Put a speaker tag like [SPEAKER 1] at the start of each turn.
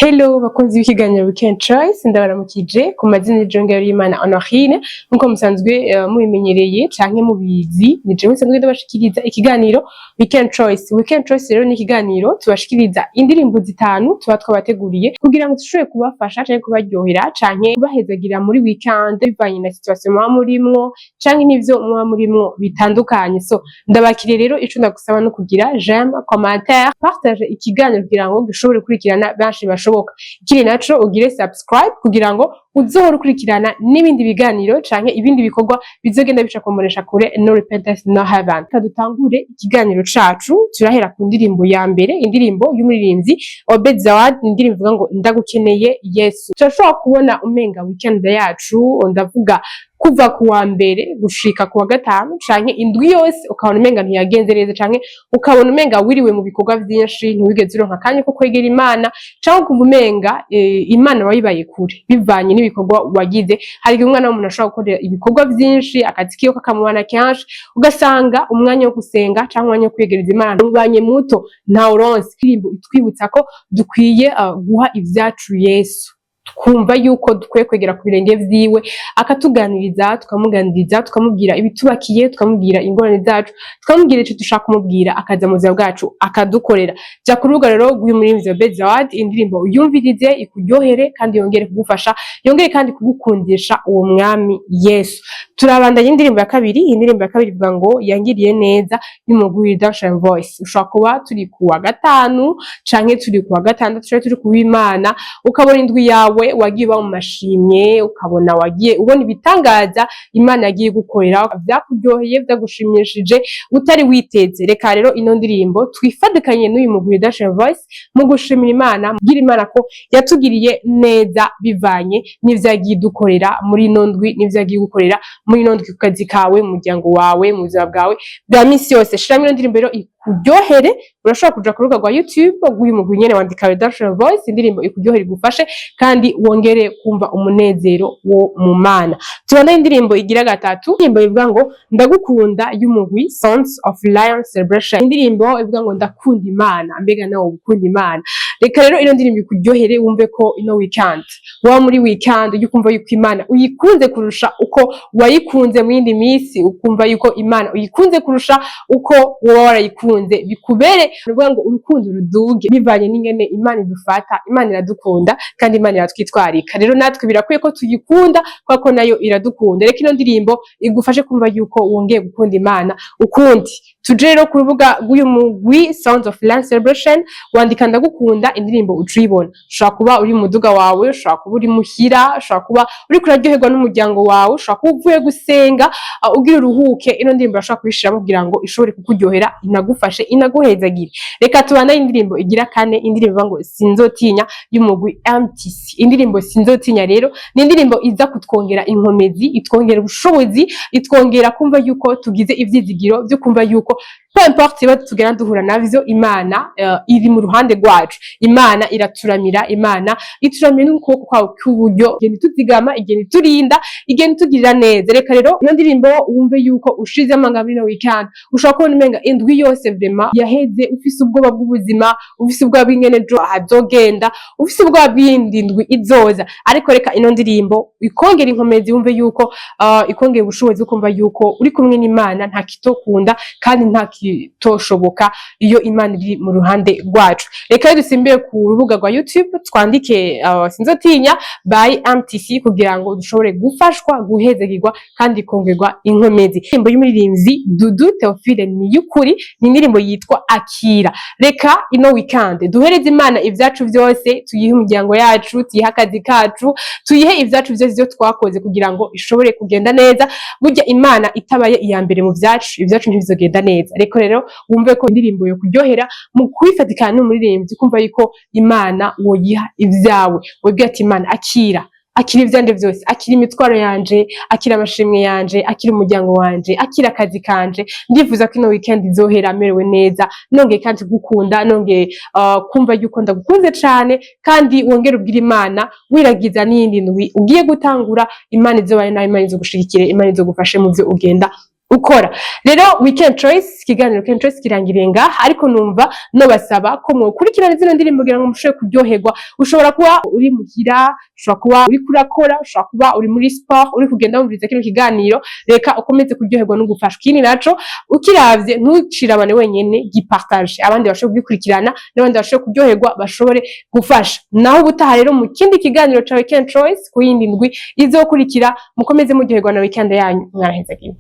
[SPEAKER 1] Hello bakunzi b'ikiganiro Weekend Choice, ndabaramukije ku mazina y'Ijongero y'Imana Honorine nkuko musanzwe mubimenyereye canke mubizi. Ni jewe nsanzwe ndabashikiriza ikiganiro Weekend Choice. Weekend Choice rero ni ikiganiro tubashikiriza indirimbo zitanu tuba twabateguriye kugira ngo dushobore kubafasha canke kubaryohera canke kubahezagira muri weekend bivanye na situation muba murimwo canke n'ivyo muba murimwo bitandukanye. So ndabakiriye rero ico ndagusaba no kugira j'aime, commentaire, partage ikiganiro kugira ngo dushobore kurikirana benshi ikiri naco ugire subscribe kugira ngo uzohora ukurikirana n'ibindi biganiro canke ibindi bikorwa bizogenda bica komoresha kure No Repentance No Heaven. Dutangure ikiganiro cacu turahera ku ndirimbo ya mbere, indirimbo y'umuririmbyi Obed Zawad, indirimbo ivuga ngo ndagukeneye Yesu. Turashobora kubona umenga weekend yacu ndavuga kuva ku wa mbere gushika ku wa gatanu canke indwi yose ukabona umenga ntiyagenze neza canke ukabona umenga wiriwe mu bikorwa vyinshi ntiwigeze uronka akanya ko kwegera Imana canke ukumva umenga Imana wayibaye kure bivanye n'ibikorwa wagize. Hari igihe umwana w'umuntu ashobora gukora ibikorwa vyinshi akazi kiyo kakamubana kenshi ugasanga umwanya wo gusenga canke umwanya wo kwegereza Imana ubanye muto nta uronse. Indirimbo itwibutsa ko dukwiye guha ivyacu Yesu, twumva yuko dukwiye kwegera ku birenge vyiwe akatuganiriza, tukamuganiriza, tukamubwira ibitubakiye, tukamubwira ingorane zacu, tukamubwira ico dushaka kumubwira, akaza mu buzima bwacu akadukorera. Ja ku rubuga rero rw'umuririmbyi Obed Zawad, indirimbo uyumvirize ikuryohere kandi yongere kugufasha, yongere kandi kugukundisha uwo mwami Yesu. Turabandanya indirimbo ya kabiri. Indirimbo ya kabiri ivuga ngo yangiriye neza y'umugwi Redemption Voice. Ushobora kuba turi ku wa gatanu canke turi ku wa gatandatu canke turi ku w'Imana ukabona indwi yawe wagiye mu mashimye, ukabona wagiye ubona ibitangaza Imana yagiye gukorera vyakuryoheye vyagushimishije utari witeze. Reka rero ino ndirimbo twifadikanye n'uyu mugwi Redemption Voice mu gushimira Imana, mbwira Imana ko yatugiriye neza bivanye n'ivyo yagiye dukorera muri ino ndwi, n'ivyo yagiye gukorera muri ino ndwi ku kazi kawe, mu muryango wawe, mu buzima bwawe bwa misi yose. Shiramo ino ndirimbo rero ikuryohere. Urashobora kuja ku rubuga rwa YouTube rw'uyu mugwi nyene wandika Redemption Voice, indirimbo ikuryohere igufashe kandi wongere kumva umunezero wo mu Mana. Tubona indirimbo igira gatatu, indirimbo ivuga ngo ndagukunda y'umugwi Sons of Lion Celebration. Indirimbo ivuga ngo ndakunda Imana, mbega nawe ukunda Imana. Reka rero ino ndirimbo ikuryohere wumve ko ino weekend wa muri weekend ukumva yuko Imana uyikunze kurusha uko wayikunze mu yindi misi, ukumva yuko Imana uyikunze kurusha uko wowe warayikunze, bikubere uvuga ngo urukundo ruduge bivanye n'ingene Imana idufata. Imana iradukunda kandi Imana iratwitwarika, rero natwe birakwiye ko tuyikunda kuko nayo iradukunda. Reka ino ndirimbo igufashe kumva yuko wongeye gukunda Imana ukundi. Tuje rero ku rubuga rw'uyu mugwi Sounds of Lion Celebration, wandika ndagukunda, indirimbo ucibona. Ushobora kuba uri mu muduga wawe, ushobora kuba uri muhira, ushobora kuba uri kuraryoherwa n'umuryango wawe, ushobora kuba uvuye gusenga ugira uruhuke. Ino ndirimbo urashobora kubishiramo kugira ngo ishobore kukuryohera, inagufashe, inaguhezagire. Reka tubana indirimbo igira kane, indirimbo ngo sinzotinya y'umugwi MTC. Indirimbo sinzotinya rero ni indirimbo iza kutwongera inkomezi, itwongera ubushobozi, itwongera kumva yuko tugize ivyizigiro byo kumva yuko peu importe ibibazo tugenda duhura navyo Imana iri mu ruhande rwacu. Imana iraturamira, Imana ituramira n'ukuboko kwawe kw'uburyo, igenda ituzigama, igenda iturinda, igenda itugirira neza. Reka rero ino ndirimbo wumve yuko ushize amanga muri no weekend ushobora kubona umenga indwi yose vraiment yaheze ufise ubwoba bw'ubuzima, ufise ubwoba bw'ingene ejo hazogenda, ufise ubwoba bw'indi ndwi izoza. Ariko reka ino ndirimbo ikongera inkomezi, wumve yuko ikongera ubushobozi ukumva yuko uri kumwe n'Imana, nta kitokunda kandi nta kitoshoboka iyo Imana iri mu ruhande rwacu. Reka dusimbire ku rubuga rwa YouTube twandike sinzotinya by MTC kugira ngo dushobore gufashwa, guhezagirwa kandi kongerwa inkomezi. Indirimbo y'umuririmbyi Dudu Theophile ni y'ukuri, ni indirimbo yitwa Akira. Reka ino weekend duhereze Imana ivyacu vyose, tuyihe umuryango yacu, tuyihe akazi kacu, tuyihe ivyacu vyose byo twakoze kugira ngo ishobore kugenda neza. Burya Imana itabaye iya mbere mu vyacu, ivyacu ntibizogenda neza. Reko rero wumve ko indirimbo yo kuryohera mu kwifatikana n'umuririmbyi, kumva yuko Imana woyiha ivyawe, webwe ati Imana akira ivyande vyose, akira imitwaro yanje, akira amashimwe yanje, akira umuryango wanje, akira akazi kanje. Ndifuza ko ino weekend izohera merewe neza, nongeye kandi gukunda, nongeye kumva yuko ndagukunze cane, kandi wongere ubwira Imana wiragiza n'iyindi ndwi ugiye gutangura. Imana izobaye nawe, Imana izogushigikire, Imana izogufashe mu vyo ugenda ukora. Rero Weekend Choice, ikiganiro Weekend Choice kirangiriye ngaha, ariko numva nobasaba ko mwokurikirana zino ndirimbo kugira ngo mushobore kuryoherwa. Ushobora kuba uri muhira, ushobora kuba uri kurakora, ushobora kuba uri muri sport, uri kugenda wumviriza kino kiganiro, reka ukomeze kuryoherwa no gufashwa. Ikindi naco ukiravye ntucirabane wenyene, gipartage abandi bashobora kugikurikirana n'abandi bashobora kuryoherwa bashobore gufasha. Naho ubutaha rero mu kindi kiganiro ca Weekend Choice ku yindi ndwi izokurikira, mukomeze muryoherwa na weekend yanyu. Mwarahezagiwe.